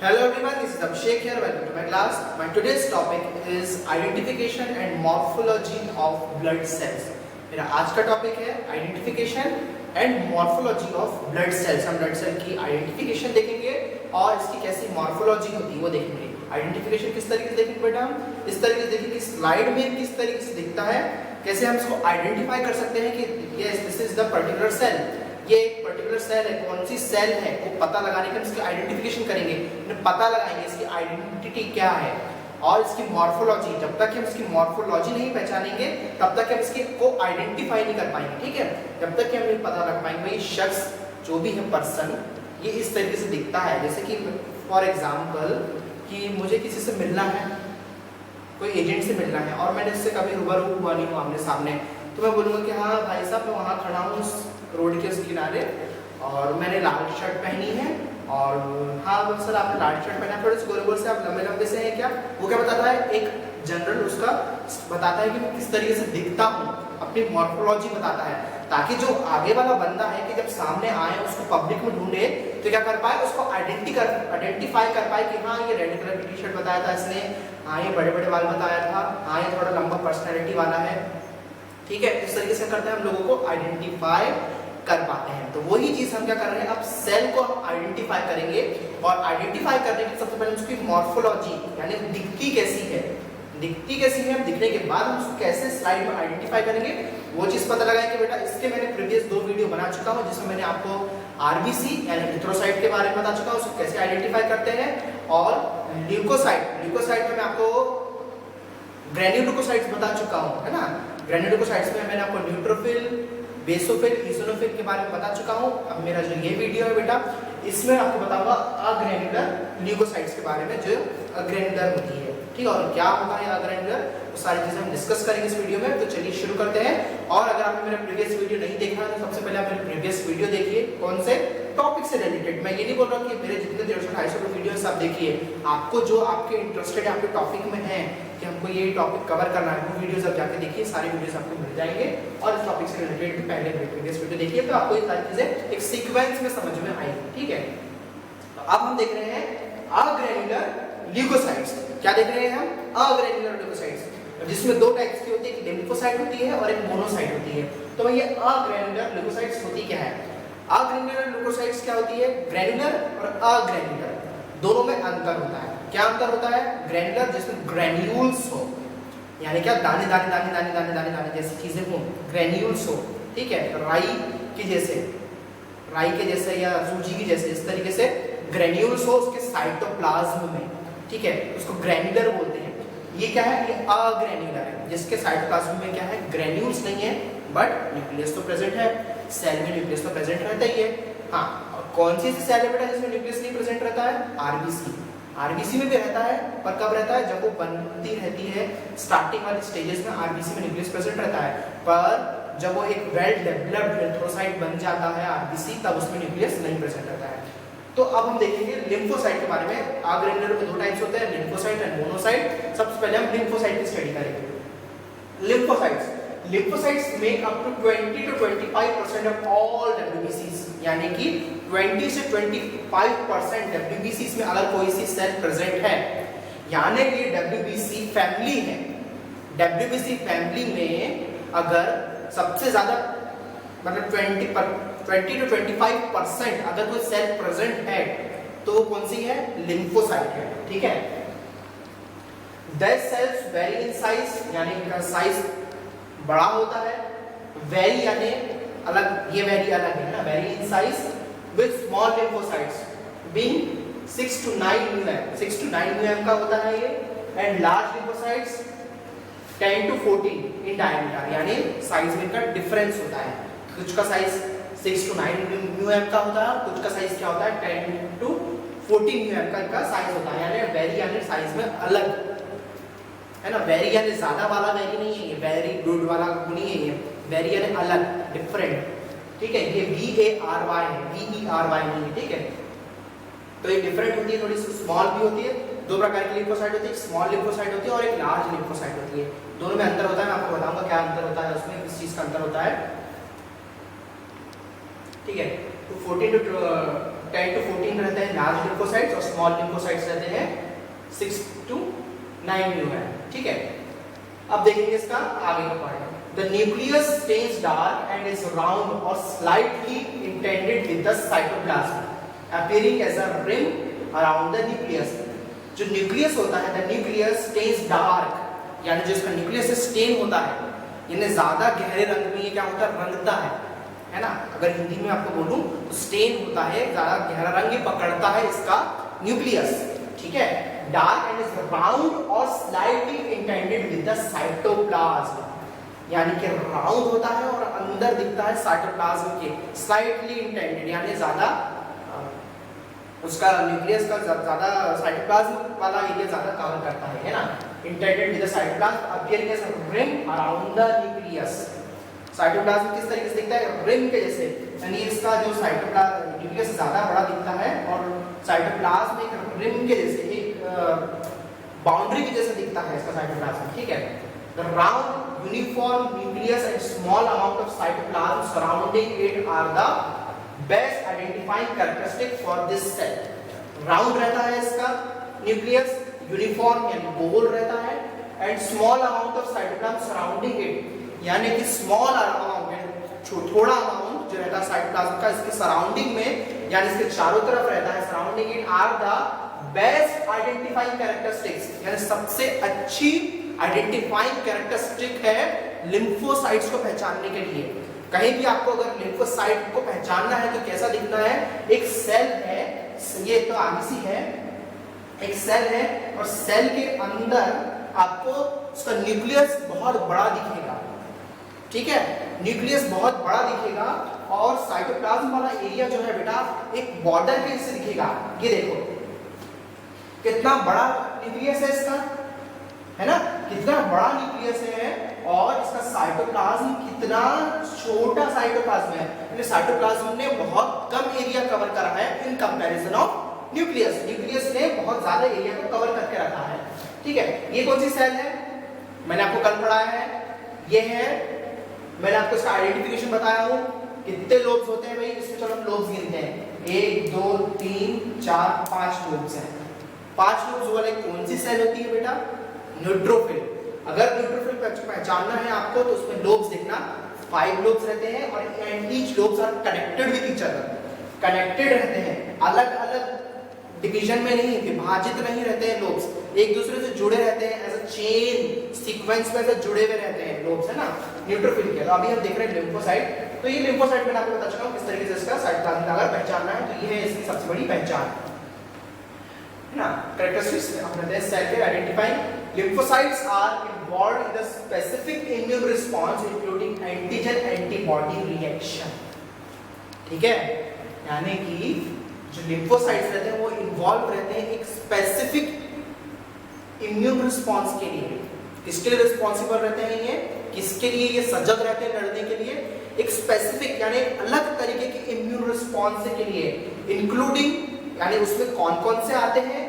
Hello everyone, this is Abhishek here. Welcome to my class. My today's topic is identification and morphology of blood cells. मेरा आज का topic है identification and morphology of blood cells. हम blood cell की identification देखेंगे और इसकी कैसी मॉर्फोलॉजी होती है वो देखेंगे. आइडेंटिफिकेशन किस तरीके से देखेंगे बेटा हम इस तरीके से देखेंगे स्लाइड में किस तरीके से दिखता है, कैसे हम इसको आइडेंटिफाई कर सकते हैं कि yes this is the particular cell. ये एक पर्टिकुलर सेल है, कौन सी सेल है वो पता लगाने का इसकी आइडेंटिफिकेशन करेंगे, पता लगाएंगे इसकी आइडेंटिटी क्या है और इसकी मॉर्फोलॉजी. जब तक हम इसकी मॉर्फोलॉजी नहीं पहचानेंगे तब तक हम इसके को आइडेंटिफाई नहीं कर पाएंगे. ठीक है, जब तक कि हम नहीं पता लग पाएंगे भाई शख्स जो भी है पर्सन ये इस तरीके से दिखता है. जैसे कि फॉर एग्जांपल कि मुझे किसी से मिलना है, कोई एजेंट से मिलना है और मैंने इससे कभी रूबरू हुआ नहीं हूँ आमने सामने, तो मैं बोलूँगा कि हाँ भाई साहब मैं वहाँ खड़ा हूँ उस रोड के उस किनारे और मैंने लाल शर्ट पहनी है और हाँ सर आपने लाल शर्ट पहना, थोड़े से गोरे से आप लंबे लंबे से हैं क्या. वो क्या बताता है, एक जनरल उसका बताता है कि मैं किस तरीके से दिखता हूँ, अपनी मॉर्फोलॉजी बताता है, ताकि जो आगे वाला बंदा है कि जब सामने आए उसको पब्लिक में ढूंढे तो क्या कर पाए, उसको आइडेंटिफाई कर पाए कि हाँ ये रेड कलर की टी शर्ट बताया था इसने, हाँ ये बड़े बड़े बाल बताया था, हाँ ये थोड़ा लंबा पर्सनैलिटी वाला है. ठीक है, इस तरीके से करते हैं हम लोगों को आइडेंटिफाई कर पाते हैं. तो वही चीज हम क्या कर रहे हैं, अब सेल को हम आइडेंटिफाई करेंगे और आइडेंटिफाई करने के सबसे पहले उसकी मॉर्फोलॉजी यानी दिखती कैसी है, दिखने के बाद हम उसको कैसे स्लाइड में आइडेंटिफाई करेंगे वो चीज पता लगाएंगे. बेटा इसके मैंने प्रीवियस 2 वीडियो बना चुका हूं जिसमें मैंने आपको आरबीसी यानी एरिथ्रोसाइट के बारे में बता चुका हूं, उसको कैसे आइडेंटिफाई करते हैं, और ल्यूकोसाइट में मैं आपको ग्रेन्युलोसाइट्स बता चुका हूं, है ना. ग्रेन्युलोसाइट्स में मैंने आपको न्यूट्रोफिल, बेसोफिल, इओसिनोफिल के बारे में बता चुका हूं. अब मेरा जो ये वीडियो है बेटा इसमें आपको बताऊंगा अग्रेन्युलर ल्यूकोसाइट्स के बारे में जो अग्रेन्युलर होती है. ठीक है, और क्या होता है अग्रेन्युलर, वो सारी चीजें हम डिस्कस करेंगे इस वीडियो में. तो चलिए शुरू करते हैं. और अगर आपने मेरा प्रीवियस वीडियो नहीं देखा है तो सबसे पहले आप मेरे प्रीवियस वीडियो देखिए, कौन से टॉपिक से रिलेटेड. मैं ये नहीं बोल रहा हूँ कि मेरे जितने 150-250 वीडियो सब देखिए, आपको जो आपके इंटरेस्टेड आपके टॉपिक में है कि हमको ये टॉपिक कवर करना है वो वीडियोस आप जाके देखिए, सारे वीडियोस आपको मिल जाएंगे. और इस टॉपिक से रिलेटेड पहले प्रीवियस वीडियो देखिए तो आपको ये सारी चीजें एक सीक्वेंस में समझ में आएगी. ठीक है, तो अब हम देख रहे हैं अग्रेन्युलर ल्यूकोसाइट्स. क्या देख रहे हैं हम, अग्रेन्युलर ल्यूकोसाइट्स, जिसमें 2 टाइप्स की होती है, एक लिम्फोसाइट होती है और एक मोनोसाइट होती है. तो ये अग्रेन्युलर ल्यूकोसाइट्स होती क्या है, अग्रेन्युलर ल्यूकोसाइट्स क्या होती है, ग्रेन्युलर और अग्रेन्युलर दोनों में अंतर होता है. क्या अंतर होता है, ग्रेन्युलर जिसमें ग्रेन्यूल्स हो यानी क्या दाने दाने दाने दाने दाने दाने दाने जैसी चीजें हो, ग्रेन्यूल्स हो. ठीक है, राई के जैसे या सूजी की जैसे इस तरीके से ग्रेन्यूल्स हो उसके साइटोप्लाज्म में. ठीक है, उसको ग्रेन्युलर बोलते हैं. ये क्या है, ये अग्रेन्युलर है जिसके साइटोप्लाज्म में क्या है, ग्रेन्यूल्स नहीं है बट न्यूक्लियस तो प्रेजेंट है. सेल में न्यूक्लियस तो प्रेजेंट रहता ही है. हाँ, कौन सी सेल है बेटा जिसमें न्यूक्लियस नहीं प्रेजेंट रहता है, आरबीसी में भी रहता है, पर कब रहता है, जब वो बनती रहती है स्टार्टिंग वाले स्टेजेस में आरबीसी में न्यूक्लियस प्रेजेंट रहता है, पर जब वो एक वेल डेवलप्ड एरिथ्रोसाइट बन जाता है आरबीसी तब उसमें न्यूक्लियस नहीं प्रेजेंट रहता है. तो अब हम देखेंगे लिम्फोसाइट के बारे में. अग्रेन्युलर में 2 टाइप्स होते हैं, लिम्फोसाइट एंड मोनोसाइट. सबसे पहले हम लिम्फोसाइट की स्टडी करेंगे. Lymphocytes make up to 20 to 25% of all डब्ल्यूबीसीज, यानी कि 20 से 25% डब्ल्यूबीसीज में अगर कोई सी सेल प्रेजेंट है यानी कि डब्ल्यूबीसी फैमिली है. डब्ल्यूबीसी फैमिली में अगर सबसे ज्यादा मतलब 20 to 25% अगर कोई सेल प्रेजेंट है तो वो कौन सी है, लिम्फोसाइट है. ठीक है, These cells vary in size यानी इनका साइज बड़ा होता है, वेरी यानी अलग, ये वेरी अलग है ना, very in size with small lymphocytes being 6 to 9 mm का होता है ये, and large lymphocytes 10 to 14 in diameter यानी साइज में का डिफरेंस होता है. कुछ का साइज 6 to 9 mm का होता है, कुछ का साइज क्या होता है 10 to 14 mm का साइज होता है. यानी वेरी यानी साइज में अलग है ना. वेरी यानी ज्यादा वाला वेरी नहीं है, ये वेरी गुड वाला नहीं है, ये वेरी यानी अलग, डिफरेंट. ठीक है, ये VARY है, VERY नहीं है. ठीक है, तो ये डिफरेंट होती है, थोड़ी सी स्मॉल भी होती है. 2 प्रकार की लिम्फोसाइट होती है, एक स्मॉल लिम्फोसाइट होती है और एक लार्ज लिम्फोसाइट होती है. दोनों में अंतर होता है, मैं आपको बताऊंगा क्या अंतर होता है उसमें, किस चीज का अंतर होता है. ठीक है, तो 14 to 10 to 14 रहते हैं लार्ज लिम्फोसाइट्स और स्मॉल लिम्फोसाइट्स रहते हैं 6 to 9 म्यू। ठीक है, अब देखेंगे इसका आगे का part. The nucleus stays dark and is round or slightly indented with the cytoplasm, appearing as a rim around the nucleus. जो न्यूक्लियस होता है, the nucleus stays dark, यानी जो इसका न्यूक्लियस स्टेन होता है, यानी ज्यादा गहरे रंग में ये क्या होता है, रंगता है ना। अगर हिंदी में आपको बोलूं तो स्टेन होता है, ज्यादा गहरा रंग ये पकड़ता है इसका न्यूक्लियस। ठीक है, डार्क एंड इज राउंड और slightly intended with the cytoplasm, यानी कि राउंड होता है और अंदर दिखता है साइटोप्लाज्म के, स्लाइटली इंटेंडेड यानी ज्यादा उसका न्यूक्लियस का ज्यादा साइटोप्लाज्म वाला एरिया ज्यादा कवर करता है ना। Intended with the cytoplasm appearing as a rim around the nucleus. Cytoplasm किस तरीके से दिखता है, रिम के जैसे, यानी इसका जो साइटोप्लाज्म न्यूक्लियस ज्यादा बड़ा दिखता है और साइटोप्लाज्म एक रिम के जैसे, एक बाउंड्री के जैसे दिखता है इसका साइटोप्लाज्म। ठीक है, the round uniform nucleus and small amount of cytoplasm surrounding it are the best identifying characteristic for this cell. round रहता है इसका न्यूक्लियस, यूनिफॉर्म यानी गोल रहता है, and small amount of cytoplasm surrounding it, यानी कि स्मॉल अमाउंट, थोड़ा amount जो रहता है साइटोप्लाज्म का इसके सराउंडिंग में, यानी इसके चारों तरफ रहता है, surrounding it are the best identifying characteristics, यानी सबसे अच्छी आइडेंटिफाइंग कैरेक्टरिस्टिक है लिम्फोसाइट्स को पहचानने के लिए। कहीं भी आपको अगर लिम्फोसाइट को पहचानना है तो कैसा दिखना है, एक सेल है, ये तो आगे सी है, एक सेल है और सेल के अंदर आपको उसका न्यूक्लियस बहुत बड़ा दिखेगा। ठीक है, न्यूक्लियस बहुत बड़ा दिखेगा और साइटोप्लाज्म वाला एरिया जो है बेटा एक बॉर्डर के जैसे दिखेगा। ये देखो कितना बड़ा न्यूक्लियस है इसका, है ना, कितना बड़ा न्यूक्लियस है और इसका साइटोप्लाज्म कितना छोटा साइटोप्लाज्म है, यानी साइटोप्लाज्म ने बहुत कम एरिया कवर करा है in comparison of nucleus. Nucleus ने बहुत ज्यादा एरिया को कवर करके रखा है। ठीक है, ये कौन सी सेल है, मैंने आपको कल पढ़ाया है, ये है, मैंने आपको इसका आइडेंटिफिकेशन बताया हूं। कितने लोब्स होते हैं भाई, इसमें चलो हम लोब्स गिनते हैं, 1 2 3 4 5 लोब्स हैं। 5 लोब्स वाले कौन सी सेल होती है बेटा, न्यूट्रोफिल। अगर न्यूट्रोफिल पहचानना है आपको तो उसमें लोब्स देखना, 5 लोब्स रहते हैं और each lobes are connected with each other, connected रहते हैं, अलग अलग डिवीजन में नहीं, विभाजित नहीं रहते हैं लोब्स, एक दूसरे से जुड़े रहते हैं, एज अ चेन सीक्वेंस में से जुड़े हुए रहते हैं लोब्स, है ना, न्यूट्रोफिल के। तो अभी हम देख रहे हैं लिम्फोसाइट, तो ये लिम्फोसाइट मैंने आपको बता चुका हूं किस तरीके से इसका साइटोप्लाज्म अगर पहचानना है तो ये है इसकी सबसे बड़ी पहचान, है ना। कैरेक्टरिस्टिक्स हम कहते हैं सेल के identifying lymphocytes are involved in the specific immune response including antigen antibody reaction। ठीक है, यानी कि जो लिम्फोसाइट्स रहते हैं वो इन्वॉल्व रहते हैं एक स्पेसिफिक इम्यून रिस्पॉन्स के लिए। किसके लिए रिस्पॉन्सिबल रहते हैं ये, किसके लिए ये सजग रहते हैं लड़ने के लिए, एक स्पेसिफिक यानी अलग तरीके के इम्यून रिस्पॉन्स के लिए, इंक्लूडिंग यानी उसमें कौन कौन से आते हैं,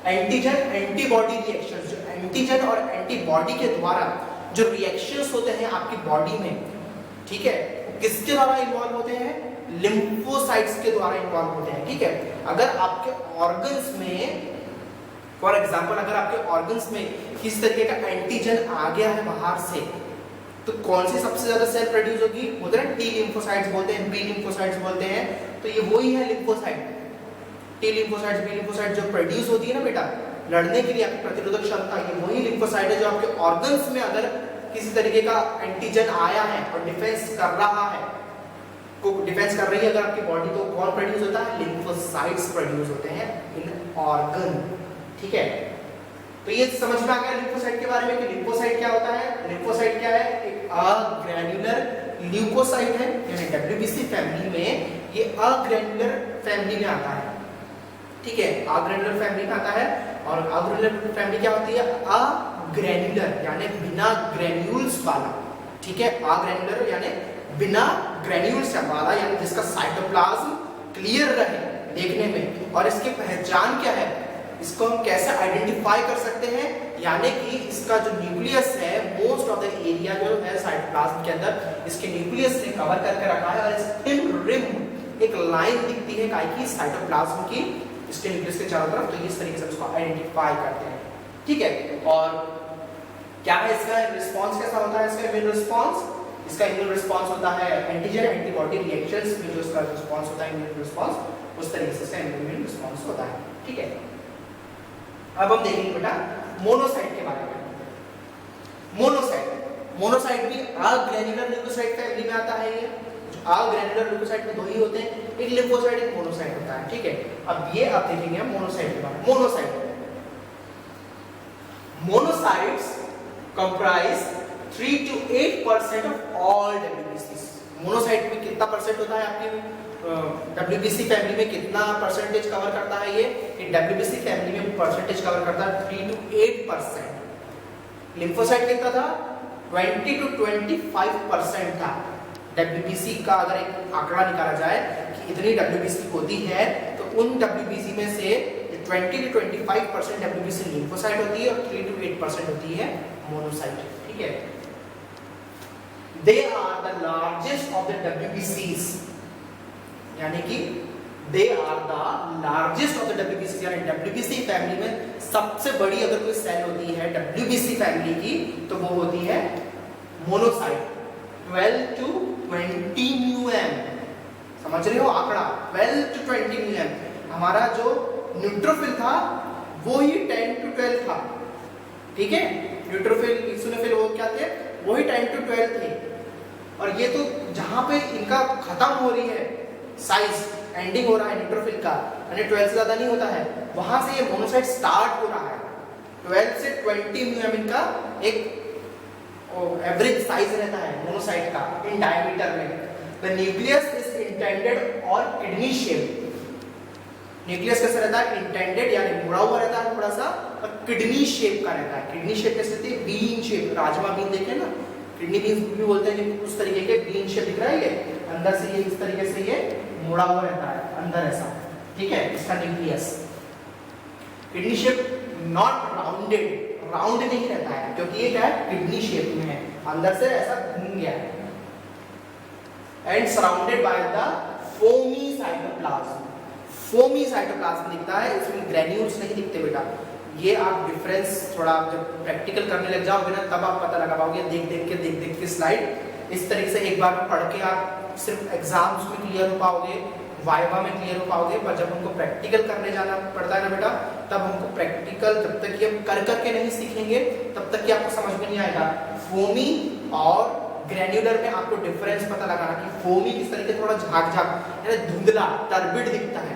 एंटीजन एंटीबॉडी रिएक्शंस, जो एंटीजन और एंटीबॉडी के द्वारा जो रिएक्शंस होते हैं आपकी बॉडी में, ठीक है, किसके द्वारा इन्वॉल्व होते हैं, लिम्फोसाइट्स के द्वारा इन्वॉल्व होते हैं। ठीक है, अगर आपके ऑर्गन्स में फॉर एग्जांपल अगर आपके ऑर्गन्स में किस तरीके का एंटीजन आ गया है बाहर से, तो कौन सी सबसे ज्यादा सेल प्रोड्यूस होगी, बोलते हैं टी लिम्फोसाइट्स बोलते हैं, बी लिम्फोसाइट्स बोलते हैं, तो ये वही है lymphocyte. T lymphocytes, B lymphocyte जो प्रोड्यूस होती है ना बेटा लड़ने के लिए आपकी प्रतिरोधक क्षमता, ये वही लिम्फोसाइट है जो आपके ऑर्गन्स में अगर किसी तरीके का एंटीजन आया है और डिफेंस कर रहा है, को डिफेंस कर रही है अगर आपकी बॉडी, तो कौन प्रोड्यूस होता है, लिम्फोसाइट्स प्रोड्यूस होते हैं इन ऑर्गन। ठीक है, तो ये समझ में आ गया लिम्फोसाइट के बारे में कि लिम्फोसाइट क्या होता है। लिम्फोसाइट क्या है, एक अग्रैन्युलर ल्यूकोसाइट है, यानी डब्ल्यूबीसी फैमिली में ये अग्रैन्युलर फैमिली में आता है। ठीक है, अग्रैन्युलर फैमिली में आता है और अग्रैन्युलर फैमिली क्या होती है, अग्रैन्युलर यानी बिना ग्रेन्यूल्स वाला। ठीक है, अग्रैन्युलर यानी बिना ग्रेन्यूल्स वाला, यानी जिसका साइटोप्लाज्म क्लियर रहे देखने में। और इसकी पहचान क्या है, इसको हम कैसे आइडेंटिफाई कर सकते हैं, यानी कि इसका जो न्यूक्लियस है, मोस्ट ऑफ द एरिया जो है साइटोप्लाज्म के अंदर इसके न्यूक्लियस ने कवर करके रखा है और इस थिन रिम एक लाइन दिखती है काय की साइटोप्लाज्म की इसके न्यूक्लियस के चारों तरफ, तो इस तरीके से उसको आइडेंटिफाई करते हैं, ठीक है। और क्या है इसका रिस्पांस, कैसा होता है इसका इम्यून रिस्पांस? इसका इम्यून रिस्पांस होता है एंटीजन एंटीबॉडी रिएक्शंस में जो इसका रिस्पांस होता है इम्यून रिस्पांस, उस तरीके से इसका इम्यून रिस्पांस होता है, ठीक है। अब हम देखेंगे बेटा मोनोसाइट के बारे में। मोनोसाइट भी अग्रेन्युलर ल्यूकोसाइट फैमिली में आता है। ये अग्रेन्युलर ल्यूकोसाइट में दो ही होते हैं, एक लिम्फोसाइट एक मोनोसाइट होता है, ठीक है। अब ये आप देखेंगे हम मोनोसाइट के बारे में। Monocytes comprise 3 to 8% of all WBCs। Monocyte में कितना परसेंट होता है आपकी WBC फैमिली में, कितना परसेंटेज कवर करता है ये WBC फैमिली में परसेंटेज कवर करता है 3 to 8%। लिम्फोसाइट कितना था? 20 to 25% था। WBC का अगर एक आंकड़ा निकाला जाए कि इतनी WBC होती है, तो उन WBC में से 20 to 25% WBC लिम्फोसाइट होती है और 3 to 8% होती है मोनोसाइट, ठीक है। They are the largest of the WBCs, यानी कि they are the largest of the WBCs, यानी WBC फैमिली में सबसे बड़ी अगर कोई सेल होती है WBC फैमिली की, तो वो होती है मोनोसाइट। 12 to 20 μm, समझ रहे हो आंकड़ा? 12 to 20 μm। हमारा जो न्यूट्रोफिल था वो ही 10 to 12 था, ठीक है। न्यूट्रोफिल इसिनोफिल वो क्या थे? वही 10 to 12 थे। और ये तो जहां पे इनका खत्म हो रही है साइज, एंडिंग हो रहा है न्यूट्रोफिल का, यानी 12 से ज्यादा नहीं होता है, वहां से ये मोनोसाइट स्टार्ट हो रहा है। 12 से 20 μm इनका एक एवरेज साइज रहता है मोनोसाइट का इन डायमीटर में। द न्यूक्लियस इज इंटेंडेड और किडनी शेप। न्यूक्लियस कैसा रहता है? इंटेंडेड यानी मुड़ा हुआ रहता है थोड़ा सा, और किडनी शेप का रहता है। किडनी शेप कैसे रहती है? Bean shape. राजमा बीन देखे ना, किडनी बीन भी बोलते हैं, उस तरीके के बीन शेप दिख रहा है। ये अंदर से ये इस तरीके से ये मुड़ा हुआ रहता है अंदर ऐसा, ठीक है, इसका nucleus. Kidney shape not rounded, round नहीं रहता है, क्योंकि ये क्या है? किडनी शेप में है, अंदर से ऐसा घूम गया है। And surrounded by the foamy cytoplasm. Foamy cytoplasm दिखता है, इसमें ग्रेन्यूल्स नहीं दिखते बेटा। ये आप डिफरेंस थोड़ा जब प्रैक्टिकल करने लग जाओगे ना, तब आप पता लगा पाओगे। देख देख के स्लाइड इस तरीके से एक बार में पढ़ के आप सिर्फ एग्जाम्स में क्लियर हो पाओगे, वाइवा में क्लियर हो पाओगे, पर जब हमको प्रैक्टिकल करने जाना पड़ता है ना बेटा, तब हमको प्रैक्टिकल जब तक ये कर करके नहीं सीखेंगे तब तक कि आपको समझ में नहीं आएगा। फोमी और ग्रेन्युलर में आपको डिफरेंस पता लगाना कि फोमी किस तरीके थोड़ा झाग यानी धुंधला टर्बिड दिखता है,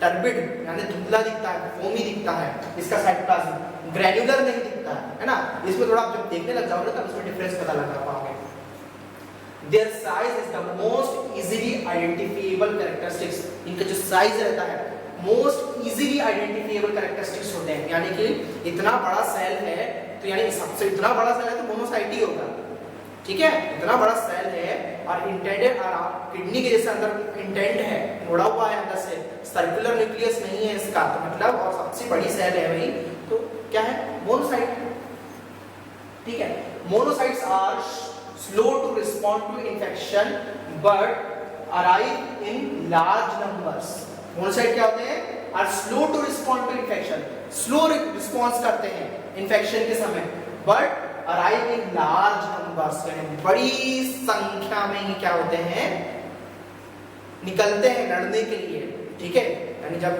टर्बिड यानी धुंधला दिखता है, फोमी दिखता है इसका साइटोप्लाज्म, ग्रेन्युलर नहीं दिखता है ना। इसमें थोड़ा आप जब देखने लग जाओगे तब इसमें डिफरेंस पता लगा पाओगे। Their size is the most easily identifiable characteristics। इनका जो साइज रहता है most easily identifiable characteristics होते हैं, यानी कि इतना बड़ा सेल है तो यानी सबसे इतना बड़ा सेल है तो मोनोसाइट ही होगा, ठीक है। इतना बड़ा सेल है और इंटेंडेड और किडनी के जैसे अंदर इंटेंड है, मुड़ा हुआ है अंदर से, सर्कुलर न्यूक्लियस नहीं है इसका, तो मतलब और सबसे बड़ी सेल है वही, तो क्या है? मोनोसाइट, ठीक है। Monocytes are slow to respond to infection but arrive in large numbers। Monocyte क्या होते हैं? are slow to respond to infection, slow response करते हैं infection के समय, but arrive in large numbers, यानी बड़ी संख्या में ही क्या होते हैं? निकलते हैं लड़ने के लिए, ठीक है। यानी जब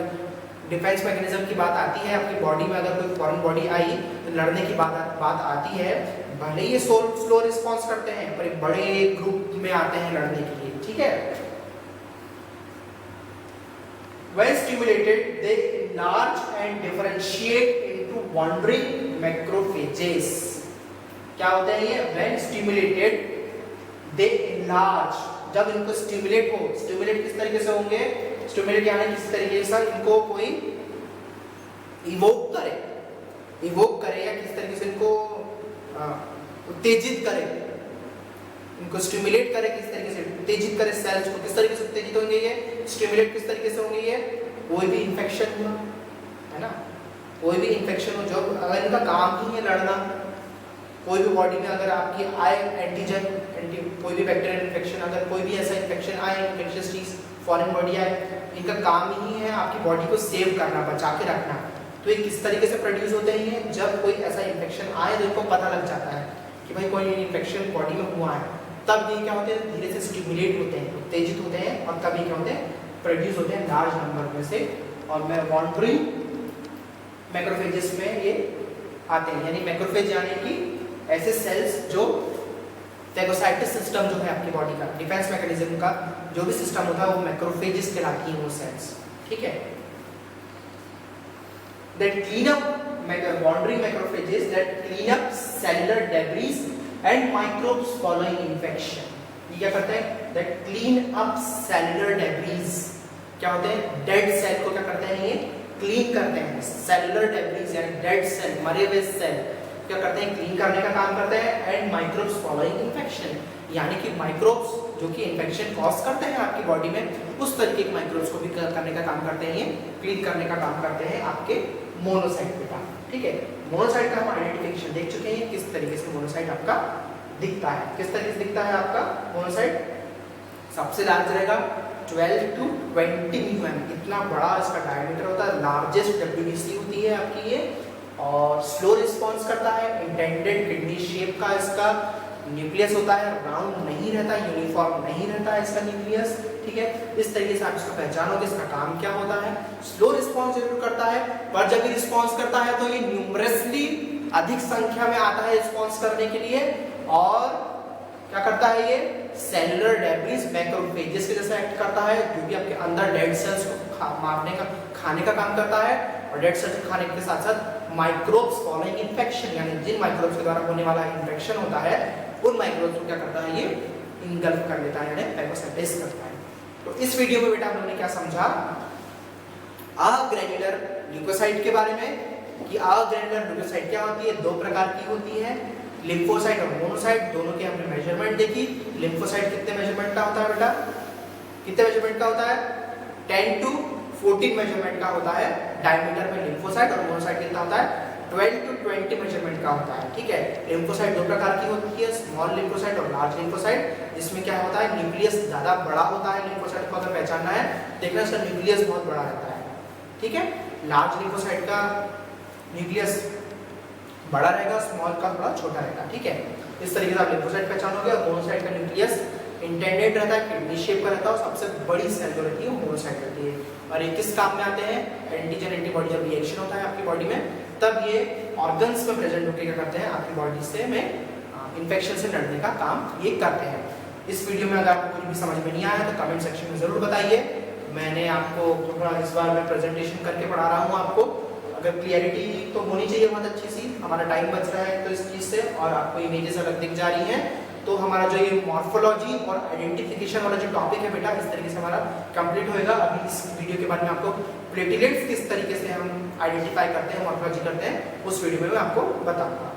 डिफेंस मैकेनिज्म की बात आती है, आपकी बॉडी में अगर कोई फॉरेन बॉडी आई तो लड़ने की बात आती है, भले ये स्लो रिस्पॉन्स करते हैं पर एक बड़े ग्रुप में आते हैं लड़ने के लिए, ठीक है। When stimulated, they enlarge and differentiate into wandering macrophages। क्या होते हैं ये? When stimulated, they enlarge। जब इनको स्टिमुलेट हो, स्टिमुलेट किस तरीके से होंगे? स्टिमुलेट यानी किस तरीके से इनको कोई इवोक करे या किस तरीके से इनको उत्तेजित करे, इनको स्टिमुलेट करे, किस तरीके से उत्तेजित करे सेल्स को, किस तरीके से उत्तेजित होंगे ये? स्टिमुलेट किस तरीके से होंगे ये? कोई भी इन्फेक्शन हुआ है ना, कोई भी इन्फेक्शन हो, जो अगर इनका काम ही है लड़ना, कोई भी बॉडी में अगर आपकी आए एंटीजन कोई भी बैक्टीरियल इन्फेक्शन, अगर कोई भी ऐसा इन्फेक्शन आए इन्फेक्शियस चीज फॉरेन बॉडी है, इनका काम ही है आपकी बॉडी को सेव करना, बचा के रखना। तो ये किस तरीके से प्रोड्यूस होते हैं? ये जब कोई ऐसा इन्फेक्शन आए तो इनको पता लग जाता है कि भाई कोई इन्फेक्शन बॉडी में हुआ है, तब ये क्या होते हैं, धीरे से स्टिमुलेट होते हैं, उत्तेजित होते हैं, और तभी क्या होते हैं, प्रोड्यूस होते हैं लार्ज नंबर में से, और वॉन्ड्रिंग मैक्रोफेजेस में ये आते हैं। यानी मैक्रोफेज यानी कि ऐसे सेल्स जो फैगोसाइटिस सिस्टम जो है आपकी बॉडी का, डिफेंस मैकेनिज्म का जो भी सिस्टम होता है वो मैक्रोफेजेस कहलाती है वो सेल्स, ठीक है। that clean up wandering macrophages that clean up cellular debris and microbes following infection। ये क्या करते हैं? that clean up cellular debris, क्या होते हैं? डेड सेल को क्या करते हैं? ये क्लीन करते हैं। सेलुलर डेब्रिस यानी डेड सेल, मरे हुए सेल क्या करते हैं? क्लीन करने का काम करते हैं। एंड माइक्रोब्स फॉलोइंग इन्फेक्शन, यानी कि माइक्रोब्स जो कि इन्फेक्शन कॉज करते हैं आपकी बॉडी में, उस तरीके के माइक्रोब्स को भी करने का काम करते हैं, ये क्लीन करने का काम करते हैं आपके मोनोसाइट बेटा, ठीक है। मोनोसाइट का हम आइडेंटिफिकेशन देख चुके हैं, किस तरीके से मोनोसाइट आपका दिखता है। किस तरीके से दिखता है आपका मोनोसाइट? सबसे लार्ज रहेगा 12 to 20 mm, इतना बड़ा इसका डायमीटर होता है, लार्जेस्ट डब्ल्यूबीसी होती है आपकी ये, और स्लो रिस्पॉन्स करता है। इंटेंडेड किडनी शेप का इसका न्यूक्लियस होता है, राउंड नहीं रहता, यूनिफॉर्म नहीं रहता है इसका न्यूक्लियस, ठीक है। इस तरीके से आप इसको पहचानोगे, इसका काम क्या होता है। स्लो रिस्पॉन्स जरूर करता है, पर जब ये रिस्पॉन्स करता है तो ये न्यूमरसली अधिक संख्या में आता है रिस्पॉन्स करने के लिए, और क्या करता है ये? सेलुलर डेब्रिस मैक्रोफेजेस के जैसा एक्ट करता है, जो कि आपके अंदर डेड सेल्स को मारने का, खाने का काम करता है, और डेड सेल्स को खाने के साथ साथ माइक्रोब्स फॉलोइंग इन्फेक्शन, यानी जिन माइक्रोब्स के द्वारा होने वाला इन्फेक्शन होता है उन माइक्रोब्स को क्या करता है? ये इंगल्फ कर लेता है, यानी फैगोसाइटिस करता है। तो इस वीडियो में बेटा हम लोगों ने क्या समझा? अग्रेन्युलर ल्यूकोसाइट के बारे में, कि अग्रेन्युलर ल्यूकोसाइट क्या होती है, दो प्रकार की होती है, लिम्फोसाइट और मोनोसाइट। दोनों की हमने मेजरमेंट देखी। लिम्फोसाइट कितने मेजरमेंट का होता है बेटा? कितने मेजरमेंट का होता है? 10 to 14 मेजरमेंट का होता है डायमीटर में लिम्फोसाइट, और मोनोसाइट कितना होता है? 12 to 20 मेजरमेंट का होता है, ठीक है। लिम्फोसाइट दो प्रकार की होती है, स्मॉल लिम्फोसाइट और लार्ज लिम्फोसाइट। इसमें क्या होता है? न्यूक्लियस ज्यादा बड़ा होता है। लिम्फोसाइट को अगर पहचानना है, देखना इसका न्यूक्लियस बहुत बड़ा रहता है, ठीक है। लार्ज लिम्फोसाइट का न्यूक्लियस बड़ा रहेगा, स्मॉल का थोड़ा छोटा रहेगा, ठीक है। इस तरीके से आप लिम्फोसाइट पहचानोगे। और मोनोसाइट का न्यूक्लियस इंटेंडेड रहता है, किडनी शेप का रहता है, और सबसे बड़ी सेल जो रहती है वो मोनोसाइट रहती है। और ये किस काम में आते हैं? एंटीजन एंटीबॉडी जब रिएक्शन होता है आपकी बॉडी में, तब ये ऑर्गन्स में प्रेजेंट होकर क्या करते हैं? आपकी बॉडी से में इन्फेक्शन से लड़ने का काम ये करते हैं। इस वीडियो में अगर आपको कुछ भी समझ में नहीं आया तो कमेंट सेक्शन में जरूर बताइए। मैंने आपको थोड़ा इस बार मैं प्रेजेंटेशन करके पढ़ा रहा हूँ आपको, अगर क्लियरिटी तो होनी चाहिए बहुत अच्छी सी, हमारा टाइम बच रहा है तो इस चीज़ से, और आपको इमेजेस अलग दिख जा रही हैं, तो हमारा जो ये मॉर्फोलॉजी और आइडेंटिफिकेशन वाला जो टॉपिक है बेटा, इस तरीके से हमारा कंप्लीट होएगा। अभी इस वीडियो के बाद में आपको प्लेटलेट्स किस तरीके से हम आइडेंटिफाई करते हैं, मॉर्फोलॉजी करते हैं, उस वीडियो में मैं आपको बताऊंगा।